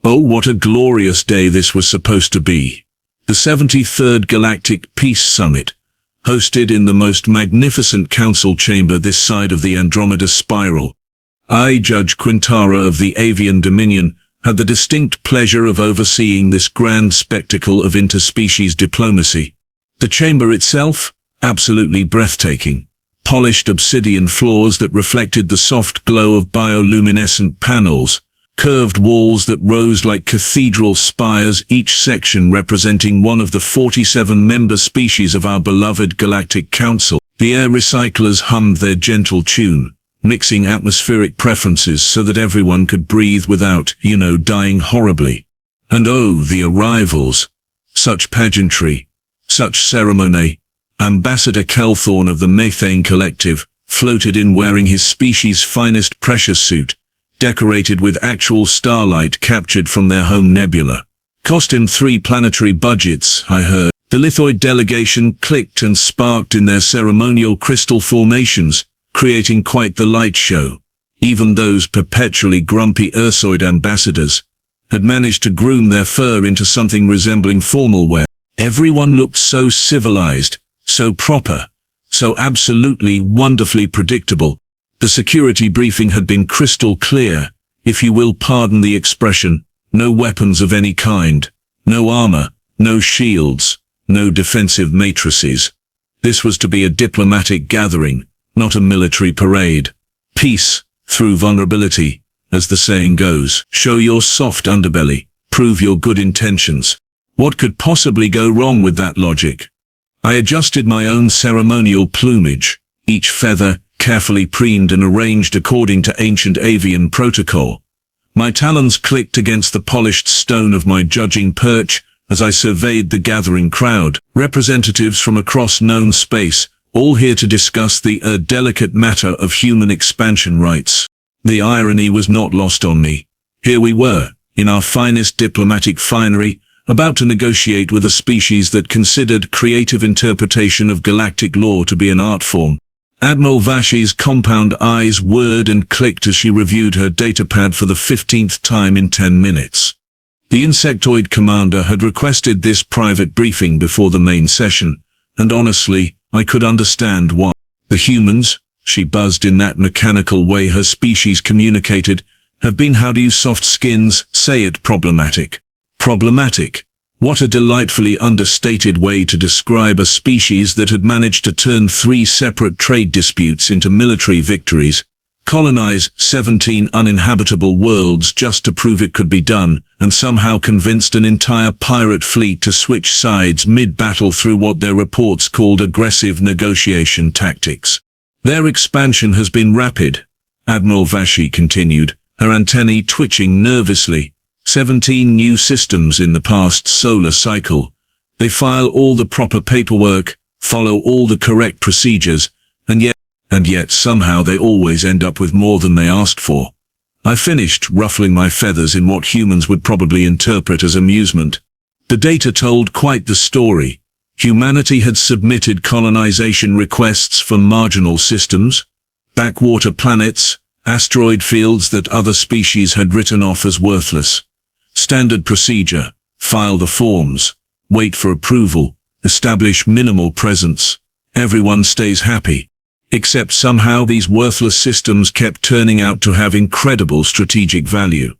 Oh, what a glorious day this was supposed to be. The 73rd Galactic Peace Summit, hosted in the most magnificent council chamber this side of the Andromeda Spiral. I, Judge Quintara of the Avian Dominion, had the distinct pleasure of overseeing this grand spectacle of interspecies diplomacy. The chamber itself, absolutely breathtaking. Polished obsidian floors that reflected the soft glow of bioluminescent panels, curved walls that rose like cathedral spires, each section representing one of the 47 member species of our beloved Galactic Council. The air recyclers hummed their gentle tune, mixing atmospheric preferences so that everyone could breathe without, dying horribly. And oh, the arrivals! Such pageantry, such ceremony. Ambassador Kelthorne of the Methane Collective floated in wearing his species' finest pressure suit, decorated with actual starlight captured from their home nebula. Cost him 3 planetary budgets, I heard. The lithoid delegation clicked and sparked in their ceremonial crystal formations, creating quite the light show. Even those perpetually grumpy Ursoid ambassadors had managed to groom their fur into something resembling formal wear. Everyone looked so civilized, so proper, so absolutely wonderfully predictable. The security briefing had been crystal clear, if you will pardon the expression. No weapons of any kind, no armor, no shields, no defensive matrices. This was to be a diplomatic gathering, not a military parade. Peace, through vulnerability, as the saying goes. Show your soft underbelly, prove your good intentions. What could possibly go wrong with that logic? I adjusted my own ceremonial plumage, each feather carefully preened and arranged according to ancient avian protocol. My talons clicked against the polished stone of my judging perch as I surveyed the gathering crowd, representatives from across known space, all here to discuss the delicate matter of human expansion rights. The irony was not lost on me. Here we were, in our finest diplomatic finery, about to negotiate with a species that considered creative interpretation of galactic law to be an art form. Admiral Vashi's compound eyes whirred and clicked as she reviewed her datapad for the 15th time in 10 minutes. The insectoid commander had requested this private briefing before the main session, and honestly, I could understand why. The humans, she buzzed in that mechanical way her species communicated, have been, how do you soft skins say it, problematic. Problematic. What a delightfully understated way to describe a species that had managed to turn 3 separate trade disputes into military victories, colonize 17 uninhabitable worlds just to prove it could be done, and somehow convinced an entire pirate fleet to switch sides mid-battle through what their reports called aggressive negotiation tactics. Their expansion has been rapid, Admiral Vashi continued, her antennae twitching nervously. 17 new systems in the past solar cycle. They file all the proper paperwork, follow all the correct procedures, and yet somehow they always end up with more than they asked for. I finished ruffling my feathers in what humans would probably interpret as amusement. The data told quite the story. Humanity had submitted colonization requests for marginal systems, backwater planets, asteroid fields that other species had written off as worthless. Standard procedure: file the forms, wait for approval, establish minimal presence. Everyone stays happy. Except somehow these worthless systems kept turning out to have incredible strategic value.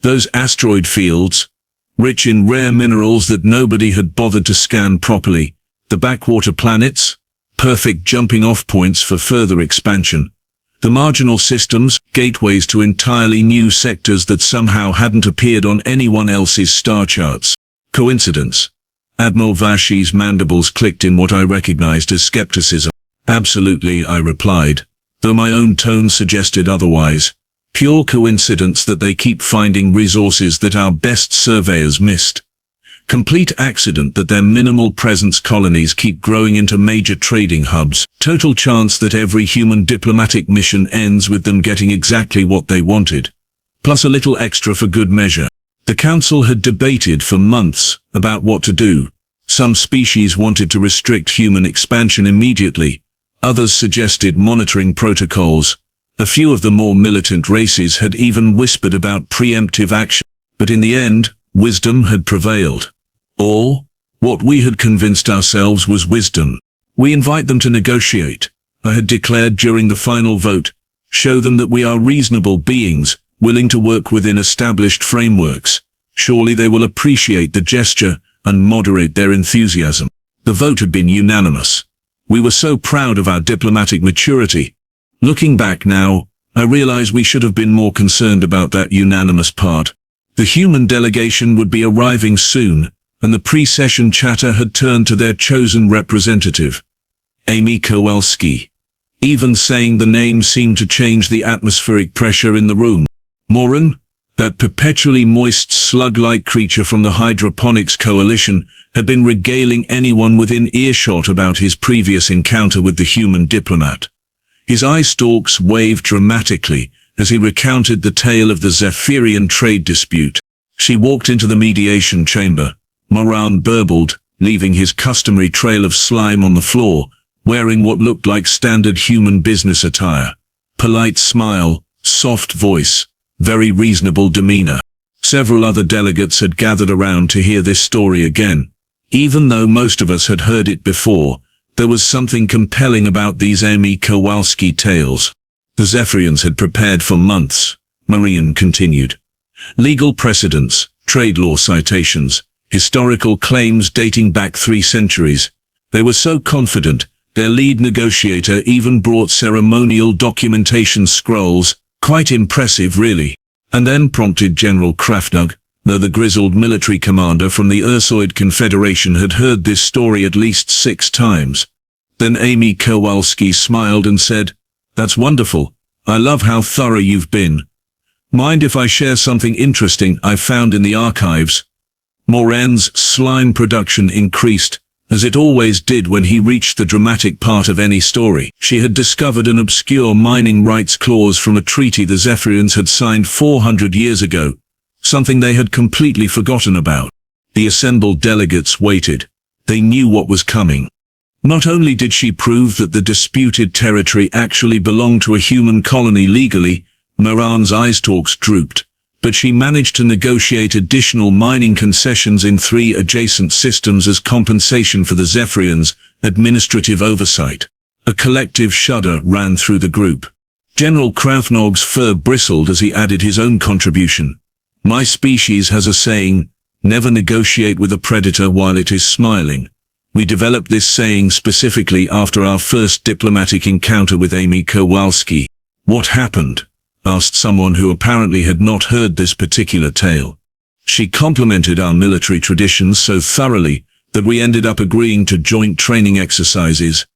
Those asteroid fields, rich in rare minerals that nobody had bothered to scan properly, the backwater planets, perfect jumping-off points for further expansion. The marginal systems, gateways to entirely new sectors that somehow hadn't appeared on anyone else's star charts. Coincidence? Admiral Vashi's mandibles clicked in what I recognized as skepticism. Absolutely, I replied, though my own tone suggested otherwise. Pure coincidence that they keep finding resources that our best surveyors missed. Complete accident that their minimal presence colonies keep growing into major trading hubs. Total chance that every human diplomatic mission ends with them getting exactly what they wanted. Plus a little extra for good measure. The council had debated for months about what to do. Some species wanted to restrict human expansion immediately. Others suggested monitoring protocols. A few of the more militant races had even whispered about preemptive action. But in the end, wisdom had prevailed. Or, what we had convinced ourselves was wisdom. We invite them to negotiate, I had declared during the final vote. Show them that we are reasonable beings, willing to work within established frameworks. Surely they will appreciate the gesture and moderate their enthusiasm. The vote had been unanimous. We were so proud of our diplomatic maturity. Looking back now, I realize we should have been more concerned about that unanimous part. The human delegation would be arriving soon, and the pre-session chatter had turned to their chosen representative, Amy Kowalsski. Even saying the name seemed to change the atmospheric pressure in the room. Moran, that perpetually moist slug-like creature from the hydroponics coalition, had been regaling anyone within earshot about his previous encounter with the human diplomat. His eye stalks waved dramatically as he recounted the tale of the Zephyrian trade dispute. She walked into the mediation chamber. Moran burbled, leaving his customary trail of slime on the floor, wearing what looked like standard human business attire. Polite smile, soft voice, very reasonable demeanor. Several other delegates had gathered around to hear this story again. Even though most of us had heard it before, there was something compelling about these Amy Kowalsski tales. The Zephyrians had prepared for months, Marian continued. Legal precedents, trade law citations, historical claims dating back 3 centuries. They were so confident, their lead negotiator even brought ceremonial documentation scrolls, quite impressive really. And then prompted General Krafnug, though the grizzled military commander from the Ursoid Confederation had heard this story at least 6 times. Then Amy Kowalsski smiled and said, "That's wonderful. I love how thorough you've been. Mind if I share something interesting I found in the archives?" Moran's slime production increased, as it always did when he reached the dramatic part of any story. She had discovered an obscure mining rights clause from a treaty the Zephyrians had signed 400 years ago, something they had completely forgotten about. The assembled delegates waited. They knew what was coming. Not only did she prove that the disputed territory actually belonged to a human colony legally, Moran's eyestalks drooped, but she managed to negotiate additional mining concessions in 3 adjacent systems as compensation for the Zephyrians' administrative oversight. A collective shudder ran through the group. General Krafnog's fur bristled as he added his own contribution. "My species has a saying, never negotiate with a predator while it is smiling. We developed this saying specifically after our first diplomatic encounter with Amy Kowalsski." "What happened?" asked someone who apparently had not heard this particular tale. "She complimented our military traditions so thoroughly that we ended up agreeing to joint training exercises."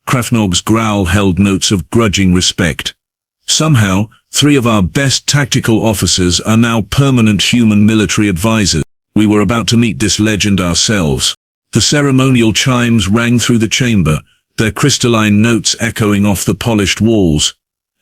Krafnog's growl held notes of grudging respect. "Somehow, 3 of our best tactical officers are now permanent human military advisors. We were about to meet this legend ourselves." The ceremonial chimes rang through the chamber, their crystalline notes echoing off the polished walls.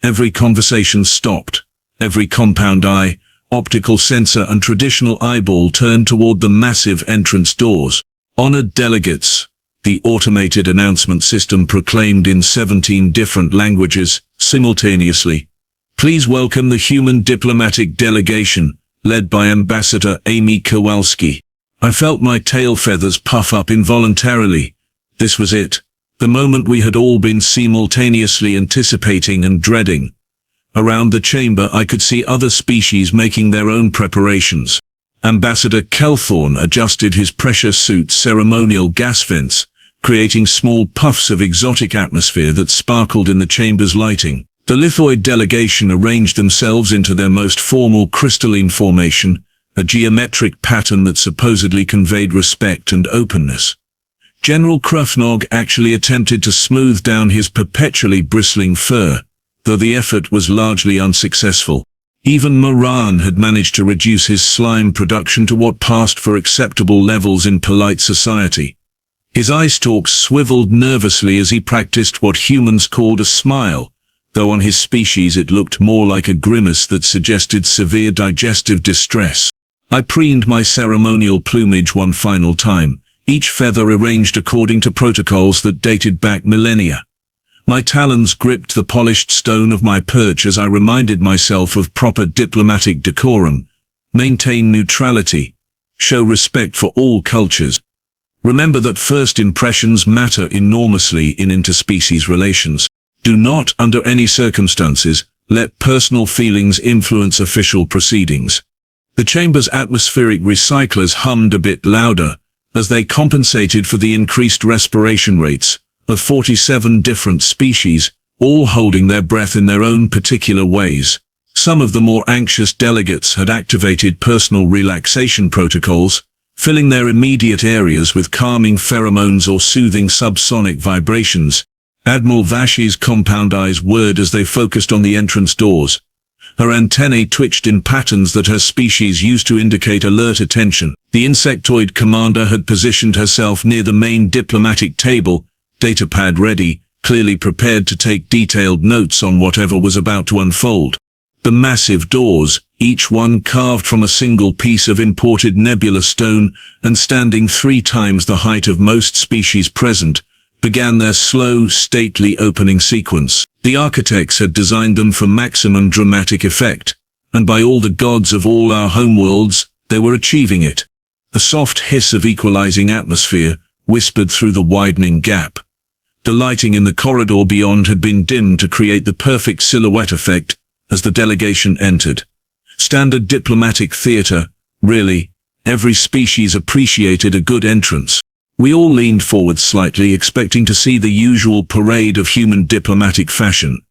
Every conversation stopped. Every compound eye, optical sensor and traditional eyeball turned toward the massive entrance doors. "Honored delegates," the automated announcement system proclaimed in 17 different languages, simultaneously. "Please welcome the human diplomatic delegation, led by Ambassador Amy Kowalsski." I felt my tail feathers puff up involuntarily. This was it. The moment we had all been simultaneously anticipating and dreading. Around the chamber I could see other species making their own preparations. Ambassador Kelthorne adjusted his pressure suit's ceremonial gas vents, creating small puffs of exotic atmosphere that sparkled in the chamber's lighting. The lithoid delegation arranged themselves into their most formal crystalline formation, a geometric pattern that supposedly conveyed respect and openness. General Krafnog actually attempted to smooth down his perpetually bristling fur, though the effort was largely unsuccessful. Even Moran had managed to reduce his slime production to what passed for acceptable levels in polite society. His eye stalks swiveled nervously as he practiced what humans called a smile, though on his species it looked more like a grimace that suggested severe digestive distress. I preened my ceremonial plumage one final time, each feather arranged according to protocols that dated back millennia. My talons gripped the polished stone of my perch as I reminded myself of proper diplomatic decorum. Maintain neutrality. Show respect for all cultures. Remember that first impressions matter enormously in interspecies relations. Do not, under any circumstances, let personal feelings influence official proceedings. The chamber's atmospheric recyclers hummed a bit louder, as they compensated for the increased respiration rates of 47 different species, all holding their breath in their own particular ways. Some of the more anxious delegates had activated personal relaxation protocols, filling their immediate areas with calming pheromones or soothing subsonic vibrations. Admiral Vash's compound eyes whirred as they focused on the entrance doors. Her antennae twitched in patterns that her species used to indicate alert attention. The insectoid commander had positioned herself near the main diplomatic table, datapad ready, clearly prepared to take detailed notes on whatever was about to unfold. The massive doors, each one carved from a single piece of imported nebula stone and standing 3 times the height of most species present, began their slow, stately opening sequence. The architects had designed them for maximum dramatic effect, and by all the gods of all our homeworlds, they were achieving it. A soft hiss of equalizing atmosphere whispered through the widening gap. The lighting in the corridor beyond had been dimmed to create the perfect silhouette effect as the delegation entered. Standard diplomatic theater, really. Every species appreciated a good entrance. We all leaned forward slightly, expecting to see the usual parade of human diplomatic fashion.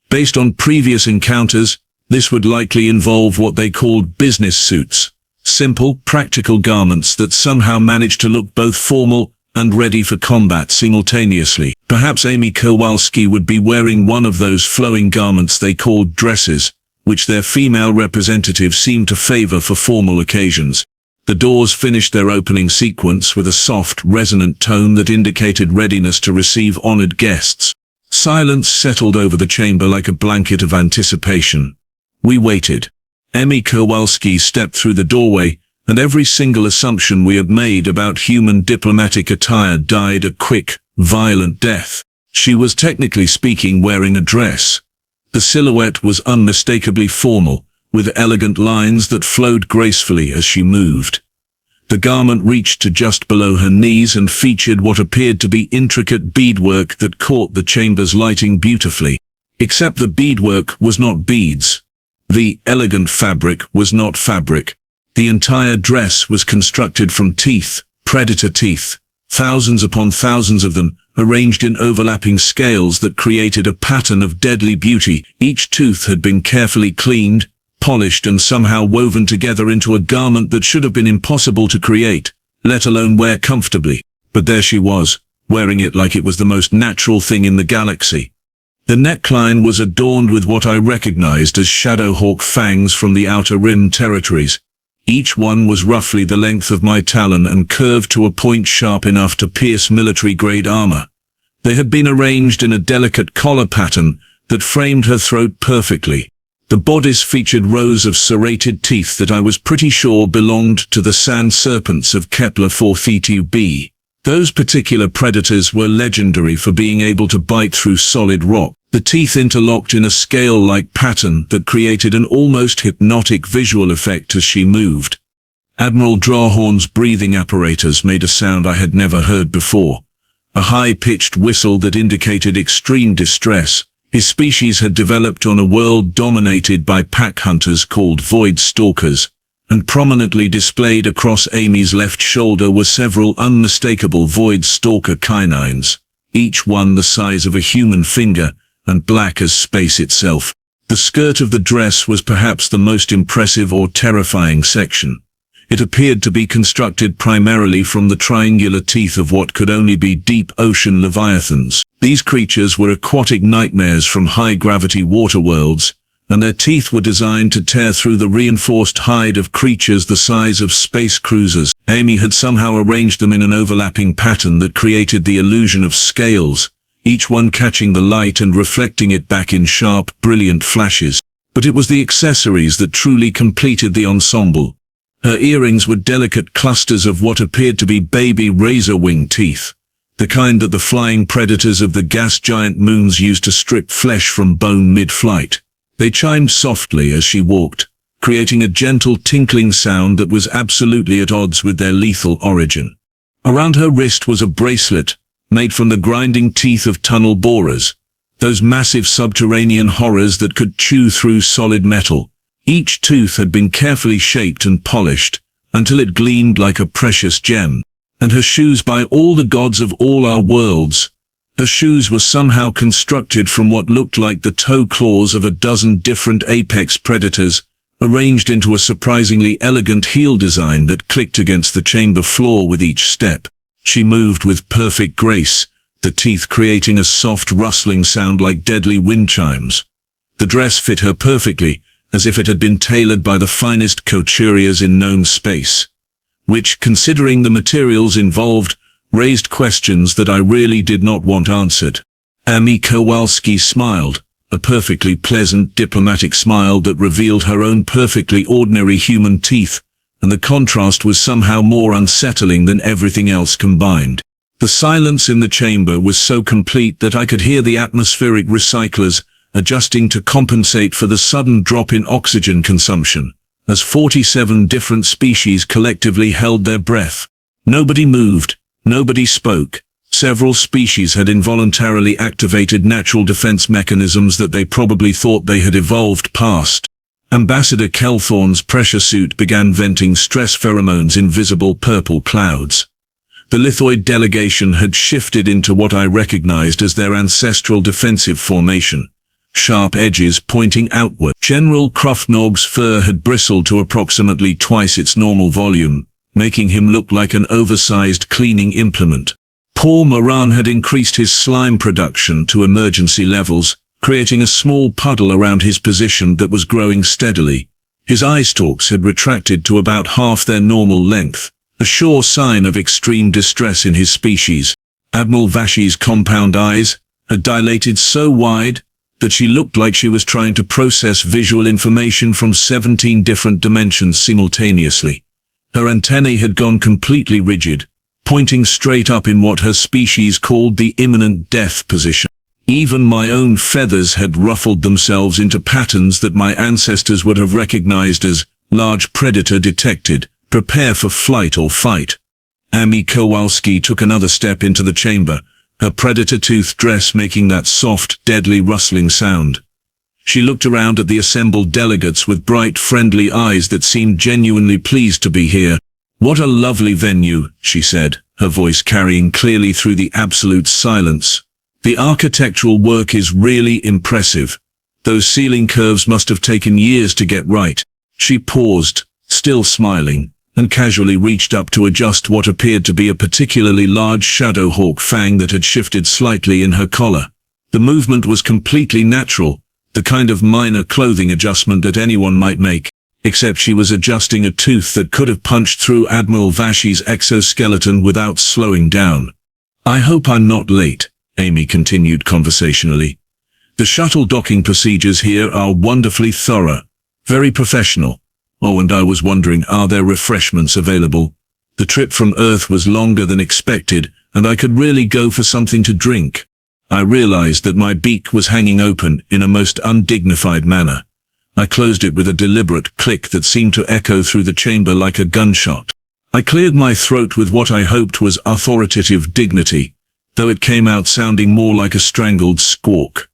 Based on previous encounters, this would likely involve what they called business suits. Simple, practical garments that somehow managed to look both formal and ready for combat simultaneously. Perhaps Amy Kowalsski would be wearing one of those flowing garments they called dresses, which their female representatives seemed to favor for formal occasions. The doors finished their opening sequence with a soft, resonant tone that indicated readiness to receive honored guests. Silence settled over the chamber like a blanket of anticipation. We waited. Amy Kowalsski stepped through the doorway, and every single assumption we had made about human diplomatic attire died a quick, violent death. She was technically speaking wearing a dress. The silhouette was unmistakably formal, with elegant lines that flowed gracefully as she moved. The garment reached to just below her knees and featured what appeared to be intricate beadwork that caught the chamber's lighting beautifully. Except the beadwork was not beads. The elegant fabric was not fabric. The entire dress was constructed from teeth, predator teeth, thousands upon thousands of them, arranged in overlapping scales that created a pattern of deadly beauty. Each tooth had been carefully cleaned, polished and somehow woven together into a garment that should have been impossible to create, let alone wear comfortably. But there she was, wearing it like it was the most natural thing in the galaxy. The neckline was adorned with what I recognized as shadowhawk fangs from the Outer Rim territories. Each one was roughly the length of my talon and curved to a point sharp enough to pierce military-grade armor. They had been arranged in a delicate collar pattern that framed her throat perfectly. The bodice featured rows of serrated teeth that I was pretty sure belonged to the sand serpents of Kepler 432b. Those particular predators were legendary for being able to bite through solid rock. The teeth interlocked in a scale-like pattern that created an almost hypnotic visual effect as she moved. Admiral Drawhorn's breathing apparatus made a sound I had never heard before. A high-pitched whistle that indicated extreme distress. His species had developed on a world dominated by pack hunters called void stalkers, and prominently displayed across Amy's left shoulder were several unmistakable void stalker canines, each one the size of a human finger, and black as space itself. The skirt of the dress was perhaps the most impressive or terrifying section. It appeared to be constructed primarily from the triangular teeth of what could only be deep ocean leviathans. These creatures were aquatic nightmares from high-gravity water worlds, and their teeth were designed to tear through the reinforced hide of creatures the size of space cruisers. Amy had somehow arranged them in an overlapping pattern that created the illusion of scales, each one catching the light and reflecting it back in sharp, brilliant flashes. But it was the accessories that truly completed the ensemble. Her earrings were delicate clusters of what appeared to be baby razor-wing teeth, the kind that the flying predators of the gas giant moons used to strip flesh from bone mid-flight. They chimed softly as she walked, creating a gentle tinkling sound that was absolutely at odds with their lethal origin. Around her wrist was a bracelet, made from the grinding teeth of tunnel borers, those massive subterranean horrors that could chew through solid metal. Each tooth had been carefully shaped and polished, until it gleamed like a precious gem. And her shoes, by all the gods of all our worlds, her shoes were somehow constructed from what looked like the toe claws of a dozen different apex predators, arranged into a surprisingly elegant heel design that clicked against the chamber floor with each step. She moved with perfect grace, the teeth creating a soft rustling sound like deadly wind chimes. The dress fit her perfectly, as if it had been tailored by the finest couturiers in known space, which, considering the materials involved, raised questions that I really did not want answered. Amy Kowalsski smiled, a perfectly pleasant diplomatic smile that revealed her own perfectly ordinary human teeth, and the contrast was somehow more unsettling than everything else combined. The silence in the chamber was so complete that I could hear the atmospheric recyclers adjusting to compensate for the sudden drop in oxygen consumption, as 47 different species collectively held their breath. Nobody moved, nobody spoke. Several species had involuntarily activated natural defense mechanisms that they probably thought they had evolved past. Ambassador Kelthorne's pressure suit began venting stress pheromones in visible purple clouds. The lithoid delegation had shifted into what I recognized as their ancestral defensive formation, sharp edges pointing outward. General Krufnog's fur had bristled to approximately twice its normal volume, making him look like an oversized cleaning implement. Paul Moran had increased his slime production to emergency levels, creating a small puddle around his position that was growing steadily. His eye stalks had retracted to about half their normal length, a sure sign of extreme distress in his species. Admiral Vashi's compound eyes had dilated so wide that she looked like she was trying to process visual information from 17 different dimensions simultaneously. Her antennae had gone completely rigid, pointing straight up in what her species called the imminent death position. Even my own feathers had ruffled themselves into patterns that my ancestors would have recognized as large predator detected, prepare for flight or fight. Amy Kowalsski took another step into the chamber, her predator-tooth dress making that soft, deadly rustling sound. She looked around at the assembled delegates with bright, friendly eyes that seemed genuinely pleased to be here. "What a lovely venue," she said, her voice carrying clearly through the absolute silence. "The architectural work is really impressive. Those ceiling curves must have taken years to get right." She paused, still smiling, and casually reached up to adjust what appeared to be a particularly large shadowhawk fang that had shifted slightly in her collar. The movement was completely natural, the kind of minor clothing adjustment that anyone might make, except she was adjusting a tooth that could have punched through Admiral Vashi's exoskeleton without slowing down. "I hope I'm not late," Amy continued conversationally. "The shuttle docking procedures here are wonderfully thorough, very professional. Oh, and I was wondering, are there refreshments available? The trip from Earth was longer than expected, and I could really go for something to drink." I realized that my beak was hanging open in a most undignified manner. I closed it with a deliberate click that seemed to echo through the chamber like a gunshot. I cleared my throat with what I hoped was authoritative dignity, though it came out sounding more like a strangled squawk.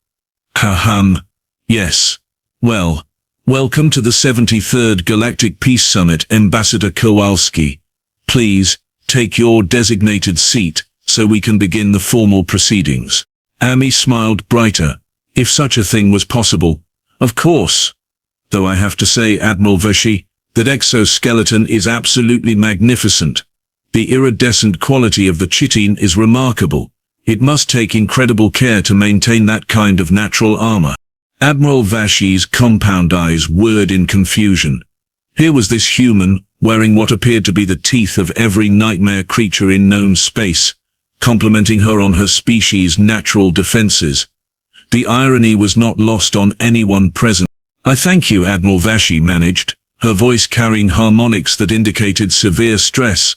Yes. Well, welcome to the 73rd Galactic Peace Summit, Ambassador Kowalski. Please, take your designated seat, so we can begin the formal proceedings." Amy smiled brighter. If such a thing was possible. Of course. Though I have to say, Admiral Vashi, that exoskeleton is absolutely magnificent. The iridescent quality of the chitin is remarkable. It must take incredible care to maintain that kind of natural armor. Admiral Vashi's compound eyes whirred in confusion. Here was this human, wearing what appeared to be the teeth of every nightmare creature in known space, complimenting her on her species' natural defenses. The irony was not lost on anyone present. "I thank you," Admiral Vashi managed, her voice carrying harmonics that indicated severe stress.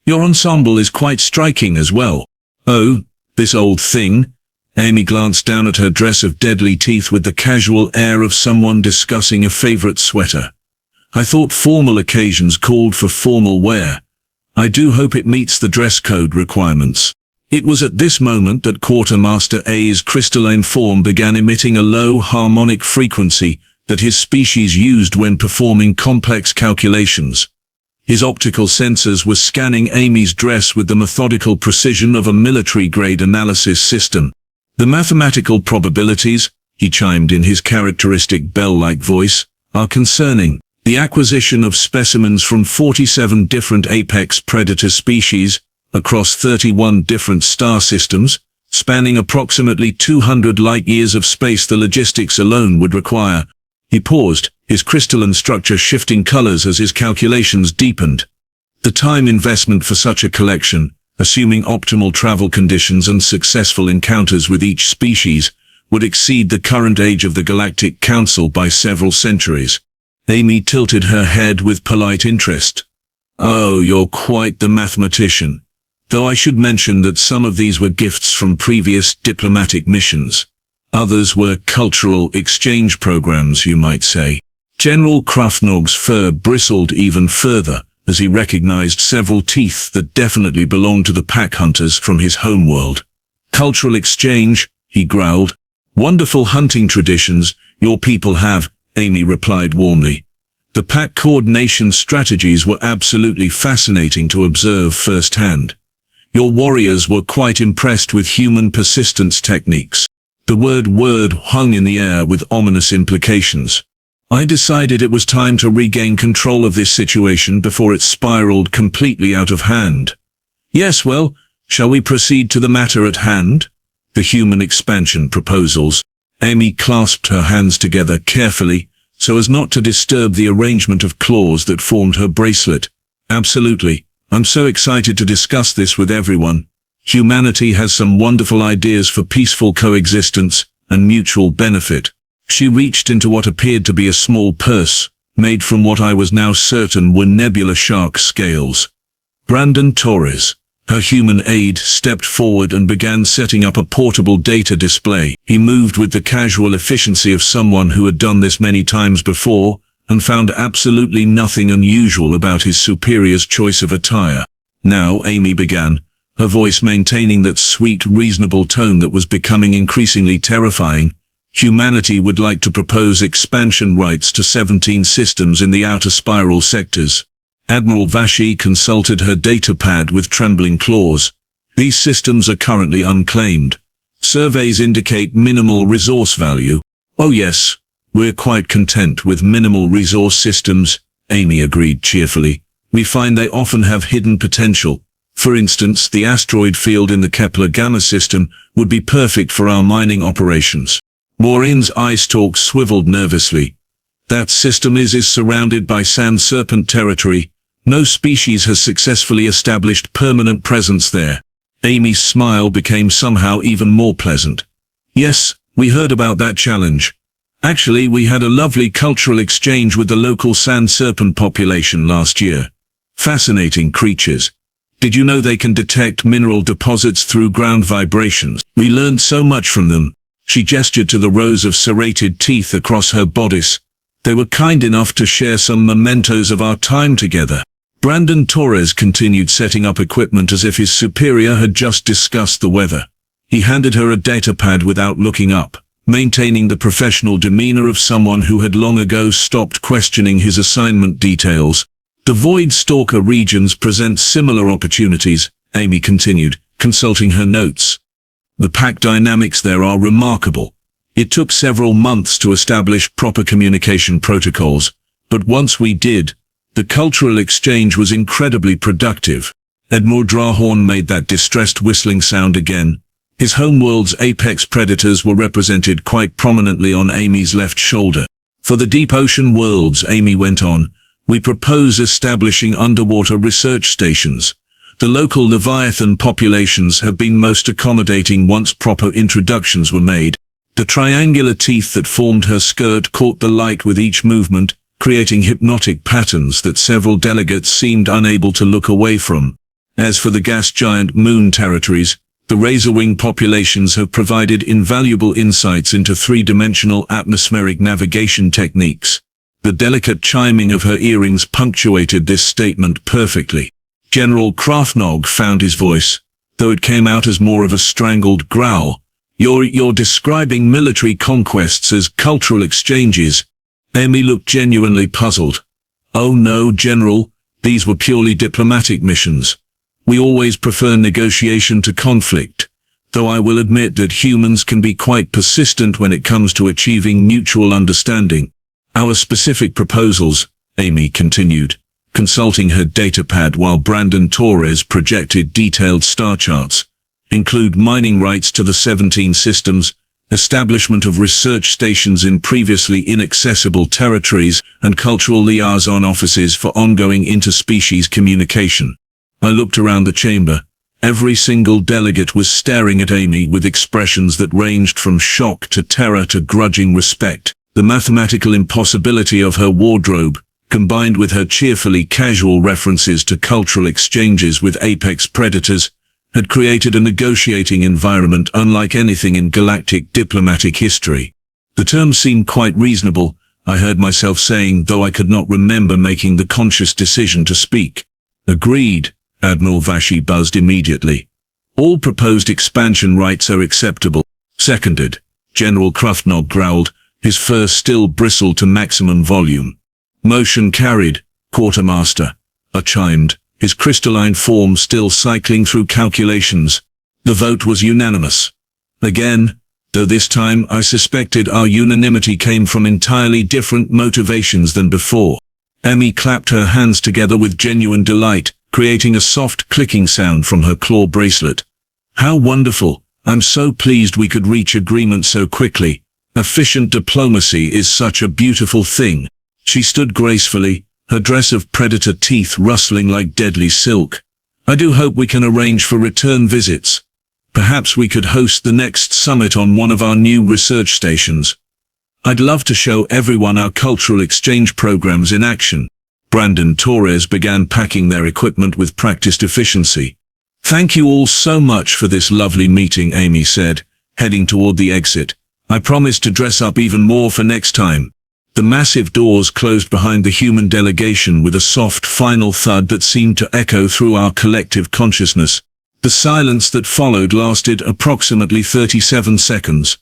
"Your ensemble is quite striking as well." "Oh, this old thing?" Amy glanced down at her dress of deadly teeth with the casual air of someone discussing a favorite sweater. I thought formal occasions called for formal wear. I do hope it meets the dress code requirements. It was at this moment that Quartermaster A's crystalline form began emitting a low harmonic frequency that his species used when performing complex calculations. His optical sensors were scanning Amy's dress with the methodical precision of a military-grade analysis system. The mathematical probabilities, he chimed in his characteristic bell-like voice, are concerning. The acquisition of specimens from 47 different apex predator species, across 31 different star systems, spanning approximately 200 light-years of space the logistics alone would require. He paused, his crystalline structure shifting colors as his calculations deepened. The time investment for such a collection, assuming optimal travel conditions and successful encounters with each species, would exceed the current age of the Galactic Council by several centuries. Amy tilted her head with polite interest. Oh, you're quite the mathematician. Though I should mention that some of these were gifts from previous diplomatic missions. Others were cultural exchange programs, you might say. General Krafnog's fur bristled even further as he recognized several teeth that definitely belonged to the pack hunters from his homeworld. Cultural exchange, he growled. Wonderful hunting traditions your people have, Amy replied warmly. The pack coordination strategies were absolutely fascinating to observe firsthand. Your warriors were quite impressed with human persistence techniques. The word hung in the air with ominous implications. I decided it was time to regain control of this situation before it spiraled completely out of hand. Yes, well, shall we proceed to the matter at hand? The human expansion proposals. Amy clasped her hands together carefully, so as not to disturb the arrangement of claws that formed her bracelet. Absolutely. I'm so excited to discuss this with everyone. Humanity has some wonderful ideas for peaceful coexistence and mutual benefit. She reached into what appeared to be a small purse, made from what I was now certain were nebula shark scales. Brandon Torres, her human aide, stepped forward and began setting up a portable data display. He moved with the casual efficiency of someone who had done this many times before, and found absolutely nothing unusual about his superior's choice of attire. Now, Amy began, her voice maintaining that sweet, reasonable tone that was becoming increasingly terrifying. Humanity would like to propose expansion rights to 17 systems in the outer spiral sectors. Admiral Vashi consulted her datapad with trembling claws. These systems are currently unclaimed. Surveys indicate minimal resource value. Oh yes, we're quite content with minimal resource systems, Amy agreed cheerfully. We find they often have hidden potential. For instance, the asteroid field in the Kepler Gamma system would be perfect for our mining operations. Maureen's eye stalk swiveled nervously. That system is surrounded by sand serpent territory. No species has successfully established permanent presence there. Amy's smile became somehow even more pleasant. Yes, we heard about that challenge. Actually, we had a lovely cultural exchange with the local sand serpent population last year. Fascinating creatures. Did you know they can detect mineral deposits through ground vibrations? We learned so much from them. She gestured to the rows of serrated teeth across her bodice. They were kind enough to share some mementos of our time together. Brandon Torres continued setting up equipment as if his superior had just discussed the weather. He handed her a datapad without looking up, maintaining the professional demeanor of someone who had long ago stopped questioning his assignment details. The Void Stalker regions present similar opportunities, Amy continued, consulting her notes. The pack dynamics there are remarkable. It took several months to establish proper communication protocols, but once we did, the cultural exchange was incredibly productive. Edmure Drahorn made that distressed whistling sound again. His homeworld's apex predators were represented quite prominently on Amy's left shoulder. For the deep ocean worlds, Amy went on, we propose establishing underwater research stations. The local Leviathan populations have been most accommodating once proper introductions were made. The triangular teeth that formed her skirt caught the light with each movement, creating hypnotic patterns that several delegates seemed unable to look away from. As for the gas giant moon territories, the razorwing populations have provided invaluable insights into three-dimensional atmospheric navigation techniques. The delicate chiming of her earrings punctuated this statement perfectly. General Krafnog found his voice, though it came out as more of a strangled growl. You're describing military conquests as cultural exchanges. Amy looked genuinely puzzled. Oh no, General, these were purely diplomatic missions. We always prefer negotiation to conflict, though I will admit that humans can be quite persistent when it comes to achieving mutual understanding. Our specific proposals, Amy continued, consulting her datapad while Brandon Torres projected detailed star charts, include mining rights to the 17 systems, establishment of research stations in previously inaccessible territories, and cultural liaison offices for ongoing interspecies communication. I looked around the chamber. Every single delegate was staring at Amy with expressions that ranged from shock to terror to grudging respect. The mathematical impossibility of her wardrobe, combined with her cheerfully casual references to cultural exchanges with apex predators, had created a negotiating environment unlike anything in galactic diplomatic history. The terms seemed quite reasonable, I heard myself saying, though I could not remember making the conscious decision to speak. Agreed, Admiral Vashi buzzed immediately. All proposed expansion rights are acceptable. Seconded, General Krafnog growled, his fur still bristled to maximum volume. Motion carried, Quartermaster, I chimed, his crystalline form still cycling through calculations. The vote was unanimous. Again, though this time I suspected our unanimity came from entirely different motivations than before. Amy clapped her hands together with genuine delight, creating a soft clicking sound from her claw bracelet. How wonderful! I'm so pleased we could reach agreement so quickly. Efficient diplomacy is such a beautiful thing. She stood gracefully, her dress of predator teeth rustling like deadly silk. I do hope we can arrange for return visits. Perhaps we could host the next summit on one of our new research stations. I'd love to show everyone our cultural exchange programs in action. Brandon Torres began packing their equipment with practiced efficiency. Thank you all so much for this lovely meeting, Amy said, heading toward the exit. I promise to dress up even more for next time. The massive doors closed behind the human delegation with a soft final thud that seemed to echo through our collective consciousness. The silence that followed lasted approximately 37 seconds.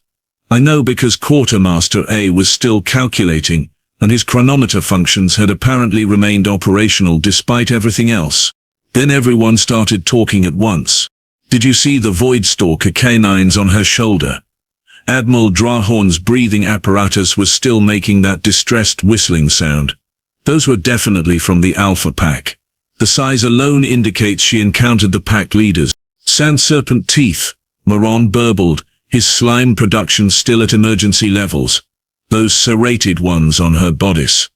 I know because Quartermaster A was still calculating, and his chronometer functions had apparently remained operational despite everything else. Then everyone started talking at once. Did you see the Voidstalker canines on her shoulder? Admiral Drahorn's breathing apparatus was still making that distressed whistling sound. Those were definitely from the Alpha Pack. The size alone indicates she encountered the pack leaders. Sand serpent teeth, Moron burbled, his slime production still at emergency levels. Those serrated ones on her bodice.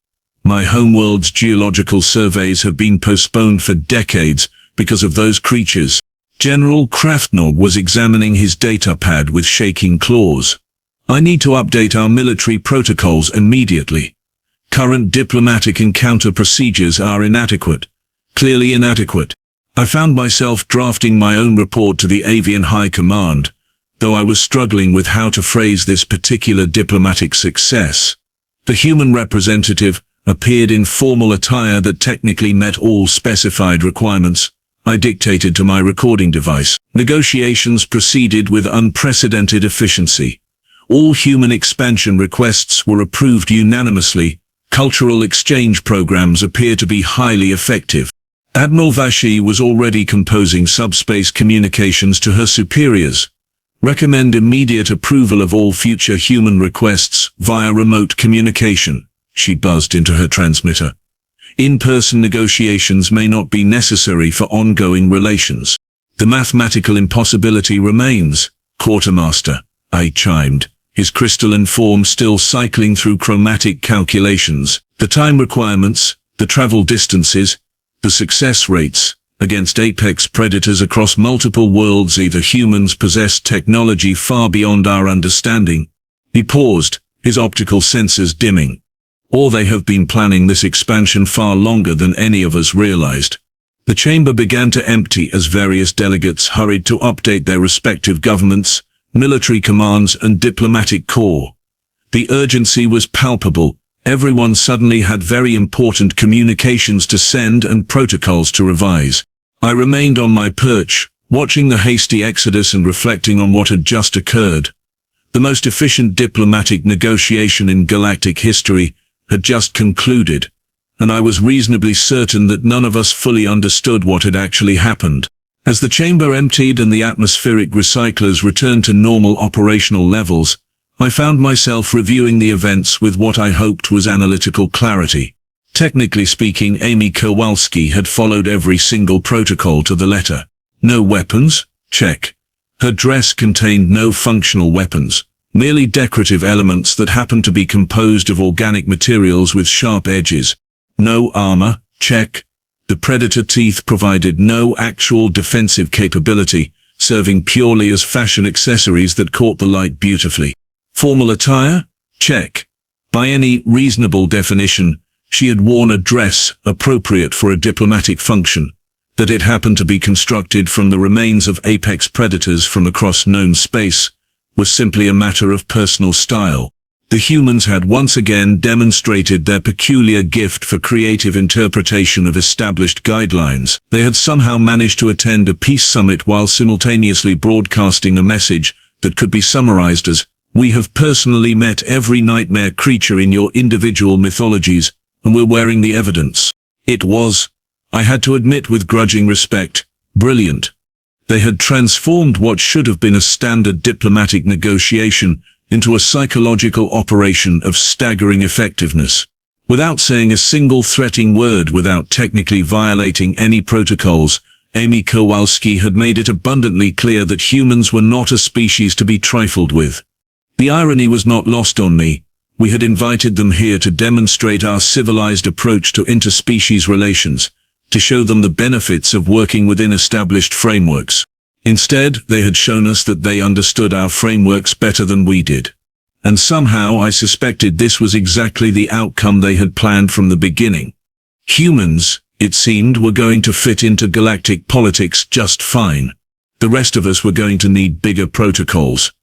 My homeworld's geological surveys have been postponed for decades because of those creatures. General Krafnog was examining his datapad with shaking claws. I need to update our military protocols immediately. Current diplomatic encounter procedures are inadequate. Clearly inadequate. I found myself drafting my own report to the Avian High Command, though I was struggling with how to phrase this particular diplomatic success. The human representative appeared in formal attire that technically met all specified requirements. I dictated to my recording device. Negotiations proceeded with unprecedented efficiency. All human expansion requests were approved unanimously. Cultural exchange programs appear to be highly effective. Admiral Vashi was already composing subspace communications to her superiors. Recommend immediate approval of all future human requests via remote communication, she buzzed into her transmitter. In-person negotiations may not be necessary for ongoing relations. The mathematical impossibility remains, Quartermaster, I chimed, his crystalline form still cycling through chromatic calculations. The time requirements, the travel distances, the success rates, against apex predators across multiple worlds. Either humans possess technology far beyond our understanding. He paused, his optical sensors dimming. Or they have been planning this expansion far longer than any of us realized. The chamber began to empty as various delegates hurried to update their respective governments, military commands and diplomatic corps. The urgency was palpable. Everyone suddenly had very important communications to send and protocols to revise. I remained on my perch, watching the hasty exodus and reflecting on what had just occurred. The most efficient diplomatic negotiation in galactic history had just concluded, and I was reasonably certain that none of us fully understood what had actually happened. As the chamber emptied and the atmospheric recyclers returned to normal operational levels, I found myself reviewing the events with what I hoped was analytical clarity. Technically speaking, Amy Kowalsski had followed every single protocol to the letter. No weapons? Check. Her dress contained no functional weapons, merely decorative elements that happened to be composed of organic materials with sharp edges. No armor? Check. The predator teeth provided no actual defensive capability, serving purely as fashion accessories that caught the light beautifully. Formal attire? Check. By any reasonable definition, she had worn a dress appropriate for a diplomatic function. That it happened to be constructed from the remains of apex predators from across known space was simply a matter of personal style. The humans had once again demonstrated their peculiar gift for creative interpretation of established guidelines. They had somehow managed to attend a peace summit while simultaneously broadcasting a message that could be summarized as, "We have personally met every nightmare creature in your individual mythologies, and we're wearing the evidence." It was, I had to admit with grudging respect, brilliant. They had transformed what should have been a standard diplomatic negotiation into a psychological operation of staggering effectiveness. Without saying a single threatening word, without technically violating any protocols, Amy Kowalsski had made it abundantly clear that humans were not a species to be trifled with. The irony was not lost on me. We had invited them here to demonstrate our civilized approach to interspecies relations, to show them the benefits of working within established frameworks. Instead, they had shown us that they understood our frameworks better than we did. And somehow I suspected this was exactly the outcome they had planned from the beginning. Humans, it seemed, were going to fit into galactic politics just fine. The rest of us were going to need bigger protocols.